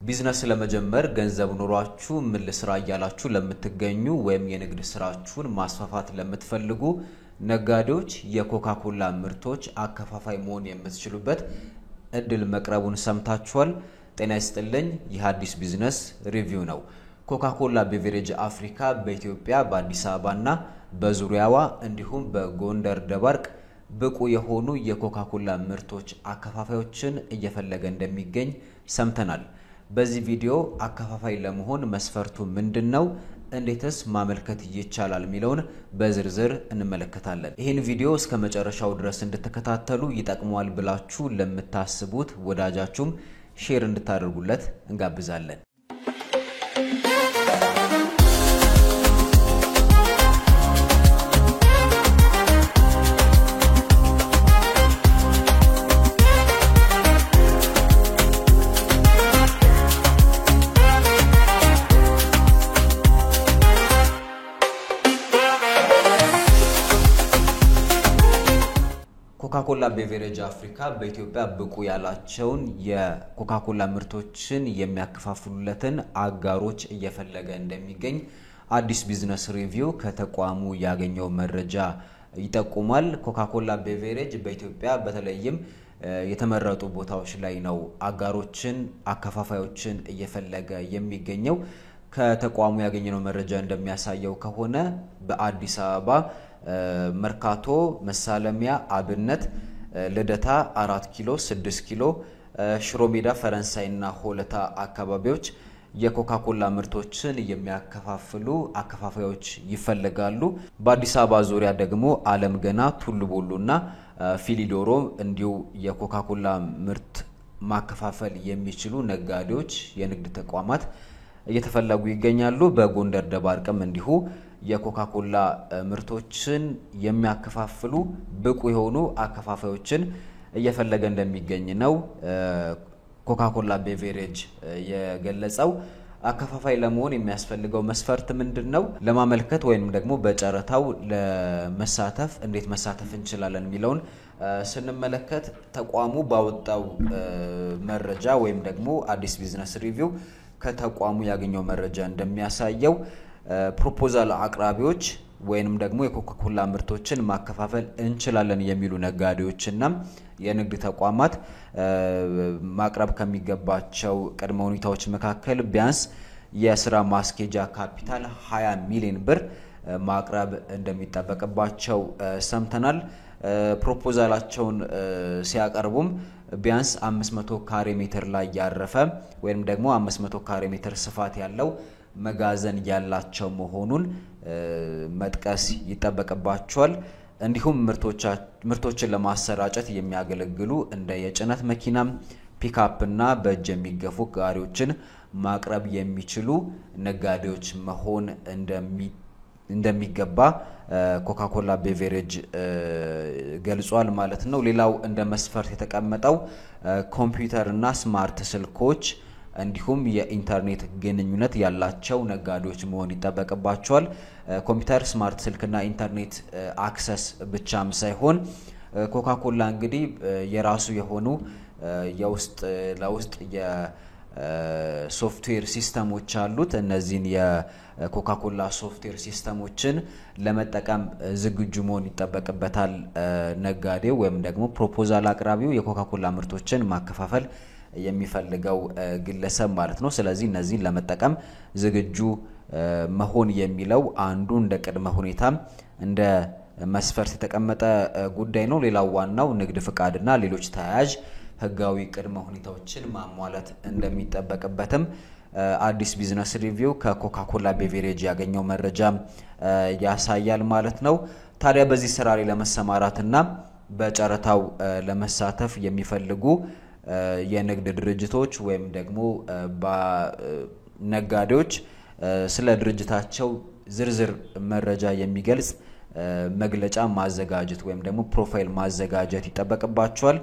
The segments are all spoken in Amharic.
ቢዝነስ ለመጀመር ገንዘብ ኖሯችሁ ምን ልስራ እያላችሁ ለምትገኙ ወይም የንግድ ስራችሁን ማስፋፋት ለምትፈልጉ ነጋዴዎች የኮካኮላ ምርቶች አከፋፋይ መሆን የምትችሉበት እድል መቅረቡን ሰምታችኋል። ጤና ይስጥልኝ። ይህ አዲስ ቢዝነስ ሪቪው ነው። ኮካኮላ ቤቨሬጅ አፍሪካ በኢትዮጵያ በአዲስ አበባና በዙሪያዋ እንዲሁም በጎንደር ደባርቅ ብቁ የሆኑ የኮካኮላ ምርቶች አከፋፋዮችን እየፈለገ እንደሚገኝ ሰምተናል። በዚህ ቪዲዮ አከፋፋይ ለመሆን መስፈርቱ ምንድነው? እንዴትስ ማመልከት ይቻላል የሚለውን በዝርዝር እንመለከታለን። ይህን ቪዲዮ እስከ መጨረሻው ድረስ እንድትከታተሉ ይጠቅማል ብላችሁ ለምታስቡት ወዳጃችሁም ሼር እንድታደርጉለት እንጋብዛለን። ኮካኮላ ቤቨሬጅ አፍሪካ በኢትዮጵያ ብቁ ያላቸውን የኮካኮላ ምርቶችን የሚያከፋፍሉለትን አጋሮች እየፈለገ እንደሚገኝ አዲስ ቢዝነስ ሪቪው ከተቋሙ ያገኘው መረጃ ይጠቁማል። ኮካኮላ ቤቨሬጅ በኢትዮጵያ በተለይም የተመረጡ ቦታዎች ላይ ነው አጋሮችን አከፋፋዮችን እየፈለገ የሚገኘው። ከተቋሙ ያገኘው መረጃ እንደሚያሳየው ከሆነ በአዲስ አበባ መርካቶ፣ መሳለሚያ፣ አብነት፣ ልደታ፣ 4 ኪሎ፣ 6 ኪሎ፣ ሽሮሜዳ፣ ፈረንሳይና ሆለታ አካባቢዎች የኮካኮላ ምርቶችን የሚያከፋፍሉ አከፋፋዮች ይፈልጋሉ። በአዲስ አበባ ዙሪያ ደግሞ አለም ገና፣ ቱሉ ቦሉና ፊሊዶሮ እንዲሁ የኮካኮላ ምርት ማከፋፈል የሚችሉ ነጋዴዎች የንግድ ተቋማት እየተፈለጉ ይገኛሉ። በጎንደር ደባርቅም እንዲሁ የኮካኮላ ምርቶችን የሚያከፋፍሉ ብቁ የሆኑ አከፋፋዮችን እየፈለገ እንደሚገኝ ነው ኮካኮላ ቤቨሬጅ የገለጸው። አከፋፋይ ለመሆን የሚያስፈልገው መስፈርት ምንድነው? ለማመልከት ወይንም ደግሞ በጨረታው ለመሳተፍ እንዴት መሳተፍ እንችላለን የሚለውን ስንመለከት ተቋሙ ባወጣው መረጃ ወይም ደግሞ አዲስ ቢዝነስ ሪቪው ከተቋሙ ያገኘው መረጃ እንደሚያሳየው ፕሮፖዛል አቅራቢዎች ወይንም ደግሞ የኮካኮላ ምርቶችን ማከፋፈል እንችላለን የሚሉ ነጋዴዎችና የንግድ ተቋማት ማቅረብ ከሚገባቸው ቅድመ ሁኔታዎች መካከል ቢያንስ የስራ ማስኬጃ ካፒታል 20 ሚሊዮን ብር ማቅረብ እንደሚጠበቅባቸው ሰምተናል። ፕሮፖዛላቸውን ሲያቀርቡም ቢያንስ 500 ካሬ ሜትር ላይ ያረፈ ወይንም ደግሞ 500 ካሬ ሜትር ስፋት ያለው መጋዘን ያላቸው መሆኑን መጥቀስ ይጠበቅባቸዋል። እንዲሁም ምርቶችን ለማሰራጨት የሚያገለግሉ እንደ የጭነት መኪና፣ ፒክአፕና በእጅ የሚገፉ ጋሪዎችን ማቅረብ የሚችሉ ነጋዴዎች መሆን እንደሚገባ ኮካኮላ ቤቨሬጅ ገልጿል ማለት ነው። ሌላው እንደ መስፈርት የተቀመጠው ኮምፒውተርና ስማርት ስልኮች እንዲሁም የኢንተርኔት ግንኙነት ያላቸው ነጋዴዎች መሆን ይጠበቅባቸዋል። ኮምፒውተር፣ ስማርት ስልክና ኢንተርኔት አክሰስ ብቻም ሳይሆን ኮካኮላ እንግዲህ የራሱ የሆኑ የውስጥ ለውስጥ የሶፍትዌር ሲስተሞች አሉት። እነዚህን የኮካኮላ ሶፍትዌር ሲስተሞችን ለመጠቀም ዝግጁ መሆን ይጠበቅበታል ነጋዴው ወይም ደግሞ ፕሮፖዛል አቅራቢው የኮካኮላ ምርቶችን ማከፋፈል የሚፈልገው ግለሰብ ማለት ነው። ስለዚህ እነዚህን ለመጠቀም ዝግጁ መሆን የሚለው አንዱ እንደ ቅድመ ሁኔታ እንደ መስፈርት የተቀመጠ ጉዳይ ነው። ሌላው ዋናው ንግድ ፍቃድና ሌሎች ተያያዥ ህጋዊ ቅድመ ሁኔታዎችን ማሟላት እንደሚጠበቅበትም አዲስ ቢዝነስ ሪቪው ከኮካኮላ ቤቨሬጅ ያገኘው መረጃ ያሳያል ማለት ነው። ታዲያ በዚህ ስራ ላይ ለመሰማራትና በጨረታው ለመሳተፍ የሚፈልጉ የንግድ ድርጅቶች ወይም ደግሞ ነጋዴዎች ስለ ድርጅታቸው ዝርዝር መረጃ የሚገልጽ መግለጫ ማዘጋጀት ወይም ደግሞ ፕሮፋይል ማዘጋጀት ይጠበቅባቸዋል።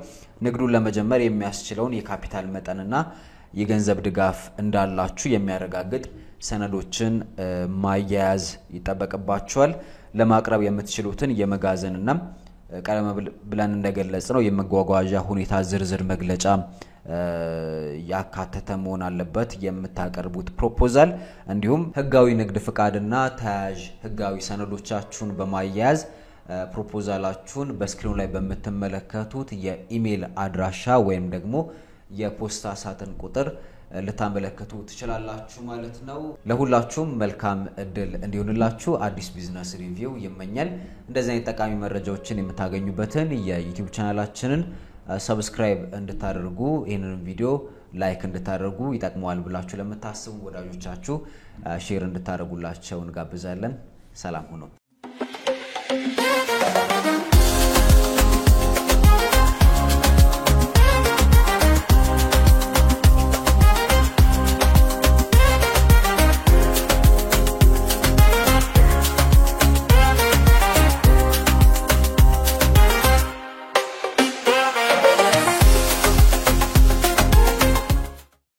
ንግዱን ለመጀመር የሚያስችለውን የካፒታል መጠንና የገንዘብ ድጋፍ እንዳላችሁ የሚያረጋግጥ ሰነዶችን ማያያዝ ይጠበቅባቸዋል። ለማቅረብ የምትችሉትን የመጋዘንና ቀደም ብለን እንደገለጽነው የመጓጓዣ ሁኔታ ዝርዝር መግለጫ ያካተተ መሆን አለበት የምታቀርቡት ፕሮፖዛል እንዲሁም ህጋዊ ንግድ ፍቃድና ተያያዥ ህጋዊ ሰነዶቻችሁን በማያያዝ ፕሮፖዛላችሁን በስክሪኑ ላይ በመተመለከቱት የኢሜል አድራሻ ወይም ደግሞ የፖስታ ሳጥን ቁጥር ልታመለከቱ ትችላላችሁ ማለት ነው። ለሁላችሁም መልካም እድል እንዲሆንላችሁ አዲስ ቢዝነስ ሪቪው ይመኛል። እንደዚህ አይነት ጠቃሚ መረጃዎችን የምታገኙበትን የዩቲዩብ ቻናላችንን ሰብስክራይብ እንድታደርጉ ይሄንን ቪዲዮ ላይክ እንድታደርጉ ይጠቅማል ብላችሁ ለምታስቡ ወዳጆቻችሁ ሼር እንድታደርጉላችሁ እንጋብዛለን። ሰላም ሁኑ።